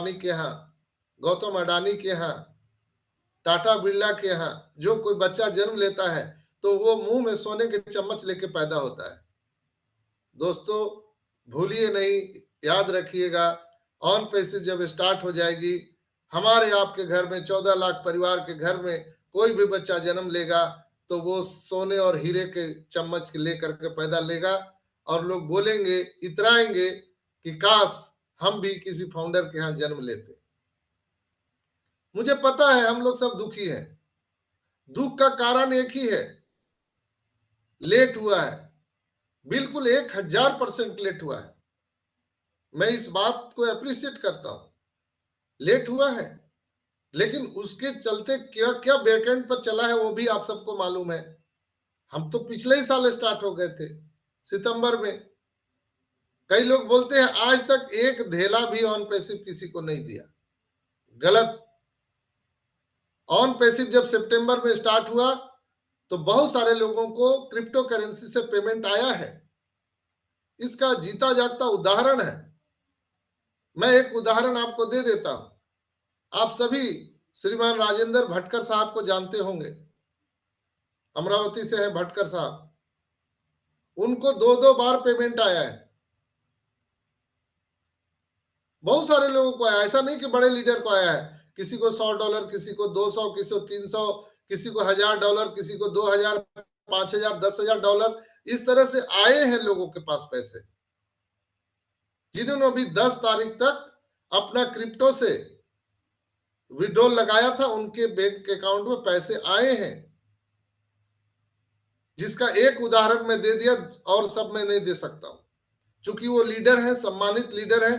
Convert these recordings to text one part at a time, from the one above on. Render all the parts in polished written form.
अंबानी के यहाँ, गौतम अडानी के यहाँ, टाटा बिरला के यहाँ जो कोई बच्चा जन्म लेता है तो वो मुंह में सोने के चम्मच लेके पैदा होता है। दोस्तों भूलिए नहीं, याद रखिएगा, ऑन पैसिव जब स्टार्ट हो जाएगी, हमारे आपके घर में 14 लाख परिवार के घर में कोई भी बच्चा जन्म लेगा तो वो सोने और हीरे के चम्मच लेकर के पैदा लेगा और लोग बोलेंगे, इतराएंगे कि काश हम भी किसी फाउंडर के यहाँ जन्म लेते। मुझे पता है हम लोग सब दुखी हैं। दुख का कारण एक ही है, लेट हुआ है, बिल्कुल 1000% लेट हुआ है। मैं इस बात को अप्रिशिएट करता हूं, लेट हुआ है, लेकिन उसके चलते क्या क्या बैकएंड पर चला है वो भी आप सबको मालूम है। हम तो पिछले ही साल स्टार्ट हो गए थे सितंबर में। कई लोग बोलते हैं आज तक एक धेला भी ऑन पैसिव किसी को नहीं दिया। गलत। ऑन पैसिव जब सितंबर में स्टार्ट हुआ तो बहुत सारे लोगों को क्रिप्टो करेंसी से पेमेंट आया है। इसका जीता जागता उदाहरण है। मैं एक उदाहरण आपको दे देता हूं। आप सभी श्रीमान राजेंद्र भटकर साहब को जानते होंगे, अमरावती से है भटकर साहब। उनको 2-2 बार पेमेंट आया है। बहुत सारे लोगों को आया, ऐसा नहीं कि बड़े लीडर को आया है। किसी को $100, किसी को 200, किसी को 300, किसी को $1000, किसी को 2000, 5000, $10,000, इस तरह से आए हैं लोगों के पास पैसे। जिन्होंने अभी 10 तारीख तक अपना क्रिप्टो से विड्रॉल लगाया था, उनके बैंक अकाउंट में पैसे आए हैं, जिसका एक उदाहरण मैं दे दिया और सब मैं नहीं दे सकता हूं। चूंकि वो लीडर है, सम्मानित लीडर है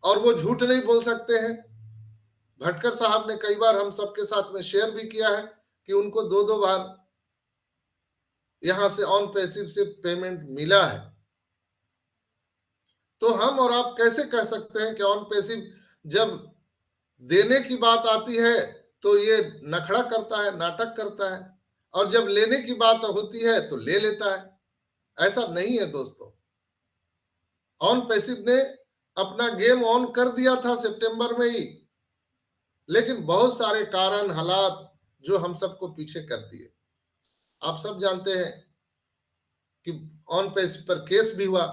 और वो झूठ नहीं बोल सकते हैं। भटकर साहब ने कई बार हम सबके साथ में शेयर भी किया है कि उनको 2-2 बार यहां से ऑन पैसिव से पेमेंट मिला है। तो हम और आप कैसे कह सकते हैं कि ऑन पैसिव जब देने की बात आती है तो ये नखड़ा करता है, नाटक करता है, और जब लेने की बात होती है तो ले लेता है? ऐसा नहीं है दोस्तों। ऑन पैसिव ने अपना गेम ऑन कर दिया था सितंबर में ही, लेकिन बहुत सारे कारण, हालात जो हम सबको पीछे कर दिए। आप सब जानते हैं कि ऑन पैसिव पर केस भी हुआ,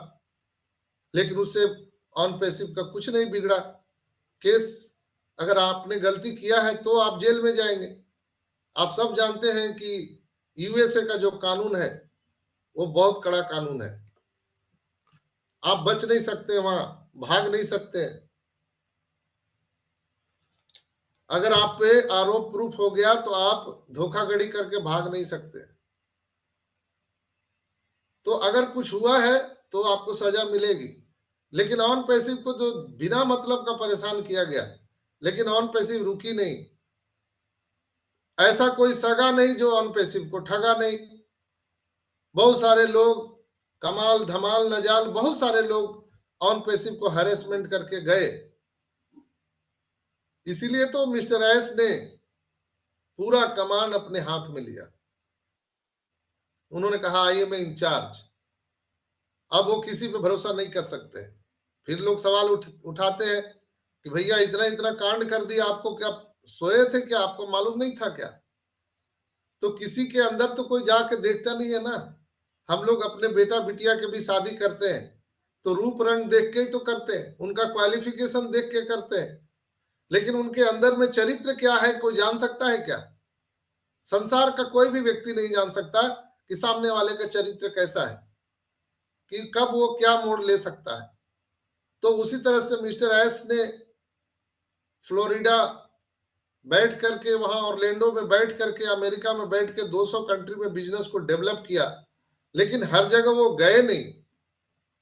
लेकिन उससे ऑन पैसिव का कुछ नहीं बिगड़ा। केस, अगर आपने गलती किया है तो आप जेल में जाएंगे। आप सब जानते हैं कि यूएसए का जो कानून है वो बहुत कड़ा कानून है। आप बच नहीं सकते, वहां भाग नहीं सकते। अगर आप पे आरोप प्रूफ हो गया तो आप धोखाधड़ी करके भाग नहीं सकते। तो अगर कुछ हुआ है तो आपको सजा मिलेगी। लेकिन ऑन पैसिव को तो बिना मतलब का परेशान किया गया, लेकिन ऑन पैसिव रुकी नहीं। ऐसा कोई सगा नहीं जो ऑन पैसिव को ठगा नहीं। बहुत सारे लोग, कमाल धमाल नजाल, बहुत सारे लोग ऑन पैसिव को हैरेसमेंट करके गए। इसीलिए तो मिस्टर एस ने पूरा कमान अपने हाथ में लिया। उन्होंने कहा आई एम इंचार्ज। अब वो किसी पे भरोसा नहीं कर सकते। फिर लोग सवाल उठाते हैं कि भैया इतना इतना कांड कर दिया, आपको क्या सोए थे क्या, आपको मालूम नहीं था क्या? तो किसी के अंदर तो कोई जाके देखता नहीं है ना। हम लोग अपने बेटा बिटिया के भी शादी करते हैं तो रूप रंग देख के ही तो करते हैं, उनका क्वालिफिकेशन देख के करते हैं, लेकिन उनके अंदर में चरित्र क्या है कोई जान सकता है क्या? संसार का कोई भी व्यक्ति नहीं जान सकता कि सामने वाले का चरित्र कैसा है, कि कब वो क्या मोड़ ले सकता है। तो उसी तरह से मिस्टर एस ने फ्लोरिडा बैठ करके, वहां ऑरलैंडो में बैठ करके, अमेरिका में बैठ के 200 कंट्री में बिजनेस को डेवलप किया, लेकिन हर जगह वो गए नहीं।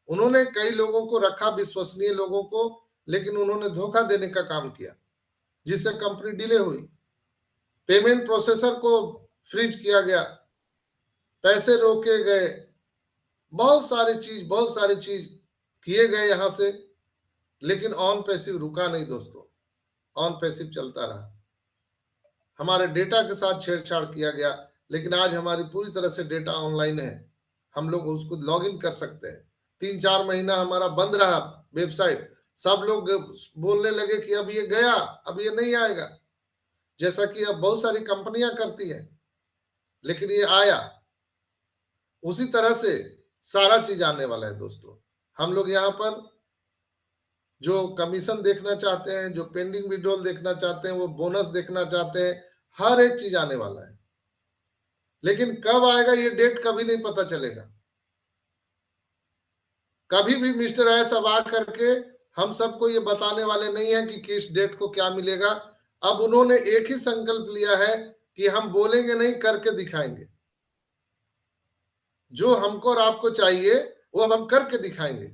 उन्होंने कई लोगों को रखा, विश्वसनीय लोगों को, लेकिन उन्होंने धोखा देने का काम किया, जिससे कंपनी डिले हुई। पेमेंट प्रोसेसर को फ्रीज किया गया, पैसे रोके गए, बहुत सारी चीज किए गए यहां से, लेकिन ऑन पैसिव रुका नहीं दोस्तों। ऑन पैसिव चलता रहा। हमारे डेटा के साथ छेड़छाड़ किया गया, लेकिन आज हमारी पूरी तरह से डेटा ऑनलाइन है, हम लोग उसको लॉग इन कर सकते हैं। 3-4 महीना हमारा बंद रहा वेबसाइट, सब लोग बोलने लगे कि अब ये गया, अब ये नहीं आएगा, जैसा कि अब बहुत सारी कंपनियां करती हैं, लेकिन ये आया। उसी तरह से सारा चीज आने वाला है दोस्तों। हम लोग यहाँ पर जो कमीशन देखना चाहते हैं, जो पेंडिंग विड्रॉल देखना चाहते हैं, वो बोनस देखना चाहते हैं, हर एक चीज आने वाला है। लेकिन कब आएगा ये डेट कभी नहीं पता चलेगा। कभी भी मिस्टर एस अब आ करके हम सबको ये बताने वाले नहीं है कि किस डेट को क्या मिलेगा। अब उन्होंने एक ही संकल्प लिया है कि हम बोलेंगे नहीं, करके दिखाएंगे। जो हमको और आपको चाहिए वो अब हम करके दिखाएंगे,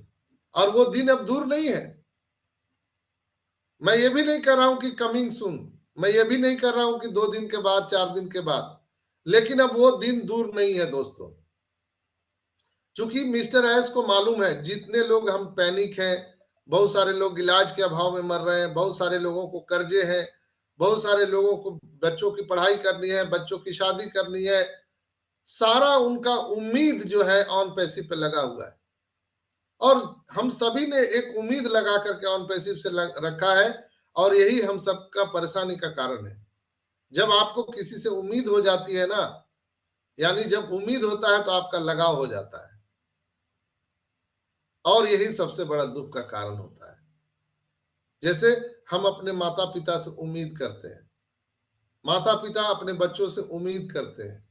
और वो दिन अब दूर नहीं है। मैं ये भी नहीं कर रहा हूं कि कमिंग सून, मैं ये भी नहीं कर रहा हूं कि 2 दिन के बाद, 4 दिन के बाद, लेकिन अब वो दिन दूर नहीं है दोस्तों। चूंकि मिस्टर एस को मालूम है जितने लोग हम पैनिक हैं, बहुत सारे लोग इलाज के अभाव में मर रहे हैं, बहुत सारे लोगों को कर्जे हैं, बहुत सारे लोगों को बच्चों की पढ़ाई करनी है, बच्चों की शादी करनी है, सारा उनका उम्मीद जो है ऑन पैसिव पे लगा हुआ है। और हम सभी ने एक उम्मीद लगा करके ऑन पैसिव से रखा है, और यही हम सबका परेशानी का कारण है। जब आपको किसी से उम्मीद हो जाती है ना, यानी जब उम्मीद होता है तो आपका लगाव हो जाता है, और यही सबसे बड़ा दुख का कारण होता है। जैसे हम अपने माता पिता से उम्मीद करते हैं, माता पिता अपने बच्चों से उम्मीद करते हैं,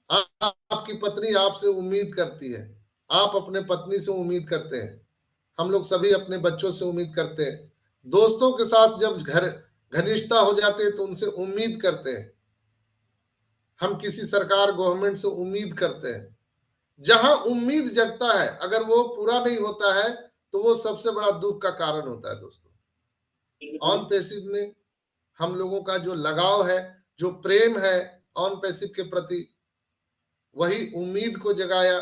आपकी पत्नी आपसे उम्मीद करती है, आप अपने पत्नी से उम्मीद करते हैं, हम लोग सभी अपने बच्चों से उम्मीद करते हैं, दोस्तों के साथ जब घर घनिष्ठता हो जाते हैं तो उनसे उम्मीद करते हैं, हम किसी सरकार गवर्नमेंट से उम्मीद करते हैं। जहां उम्मीद जगता है, अगर वो पूरा नहीं होता है तो वो सबसे बड़ा दुख का कारण होता है दोस्तों। ऑन पैसिव में हम लोगों का जो लगाव है, जो प्रेम है ऑन पैसिव के प्रति, वही उम्मीद को जगाया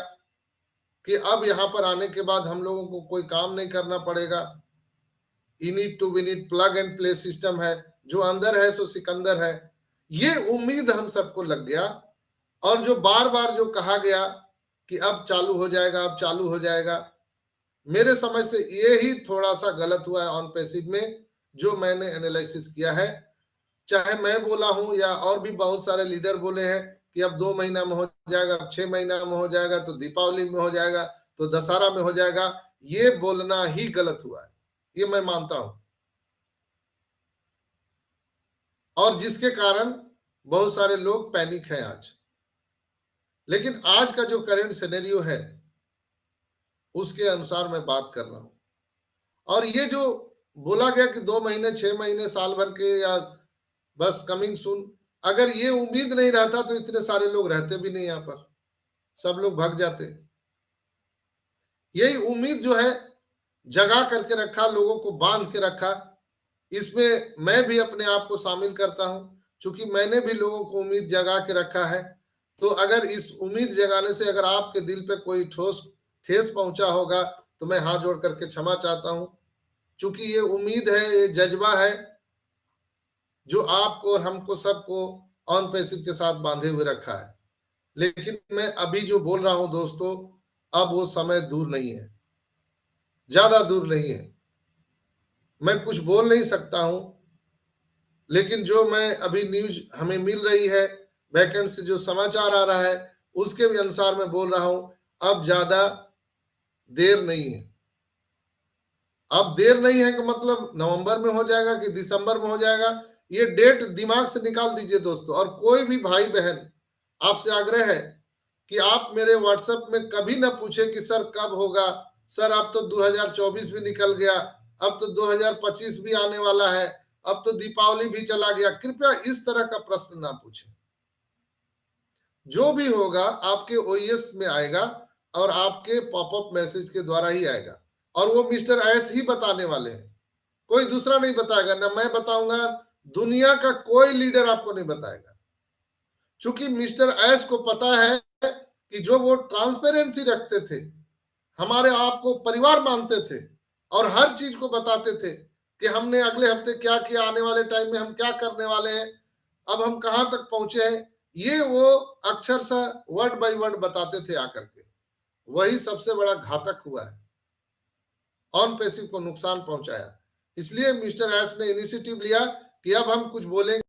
कि अब यहां पर आने के बाद हम लोगों को कोई काम नहीं करना पड़ेगा। In it to win it plug and play system है, जो अंदर है सो सिकंदर है। ये उम्मीद हम सबको लग गया, और जो बार बार जो कहा गया कि अब चालू हो जाएगा, अब चालू हो जाएगा, मेरे समझ से ये ही थोड़ा सा गलत हुआ है ऑन पैसिव में, जो मैंने एनालिसिस किया है। चाहे मैं बोला हूं या और भी बहुत सारे लीडर बोले हैं कि अब 2 महीना में हो जाएगा, अब 6 महीना में हो जाएगा, तो दीपावली में हो जाएगा, तो दशहरा में हो जाएगा, ये बोलना ही गलत हुआ है, ये मैं मानता हूं। और जिसके कारण बहुत सारे लोग पैनिक हैं आज। लेकिन आज का जो करंट सिनेरियो है उसके अनुसार मैं बात कर रहा हूं। और ये जो बोला गया कि 2 महीने, 6 महीने, साल भर के, या बस कमिंग सून, अगर ये उम्मीद नहीं रहता तो इतने सारे लोग रहते भी नहीं यहाँ पर, सब लोग भाग जाते। यही उम्मीद जो है जगा करके रखा, लोगों को बांध के रखा। इसमें मैं भी अपने आप को शामिल करता हूं, क्योंकि मैंने भी लोगों को उम्मीद जगा के रखा है। तो अगर इस उम्मीद जगाने से अगर आपके दिल पे कोई ठेस पहुंचा होगा तो मैं हाथ जोड़ करके क्षमा चाहता हूं, क्योंकि ये उम्मीद है, ये जज्बा है जो आपको और हमको सबको ऑन पैसिव के साथ बांधे हुए रखा है। लेकिन मैं अभी जो बोल रहा हूं दोस्तों, अब वो समय दूर नहीं है, ज्यादा दूर नहीं है। मैं कुछ बोल नहीं सकता हूं, लेकिन जो मैं अभी न्यूज हमें मिल रही है, वैकेंट से जो समाचार आ रहा है, उसके भी अनुसार मैं बोल रहा हूं, अब ज्यादा देर नहीं है। अब देर नहीं है कि मतलब नवंबर में हो जाएगा कि दिसंबर में हो जाएगा, ये डेट दिमाग से निकाल दीजिए दोस्तों। और कोई भी भाई बहन, आपसे आग्रह है कि आप मेरे व्हाट्सएप में कभी ना पूछे कि सर कब होगा, सर अब तो 2024 भी निकल गया, अब तो 2025 भी आने वाला है, अब तो दीपावली भी चला गया। कृपया इस तरह का प्रश्न ना पूछें। जो भी होगा आपके ओएस में आएगा, और आपके पॉपअप मैसेज के द्वारा ही आएगा, और वो मिस्टर एस ही बताने वाले हैं, कोई दूसरा नहीं बताएगा, ना मैं बताऊंगा, दुनिया का कोई लीडर आपको नहीं बताएगा। क्योंकि मिस्टर एस को पता है कि जो वो ट्रांसपेरेंसी रखते थे, हमारे आप को परिवार मानते थे, और हर चीज को बताते थे कि हमने अगले हफ्ते क्या किया, आने वाले टाइम में हम क्या करने वाले हैं, अब हम कहां तक पहुंचे हैं, ये वो अक्षरशः वर्ड बाय वर्ड बताते थे आकर के। वही सबसे बड़ा घातक हुआ है। ऑन पैसिव को नुकसान पहुंचाया। इसलिए मिस्टर एस ने इनिशिएटिव लिया कि अब हम कुछ बोलेंगे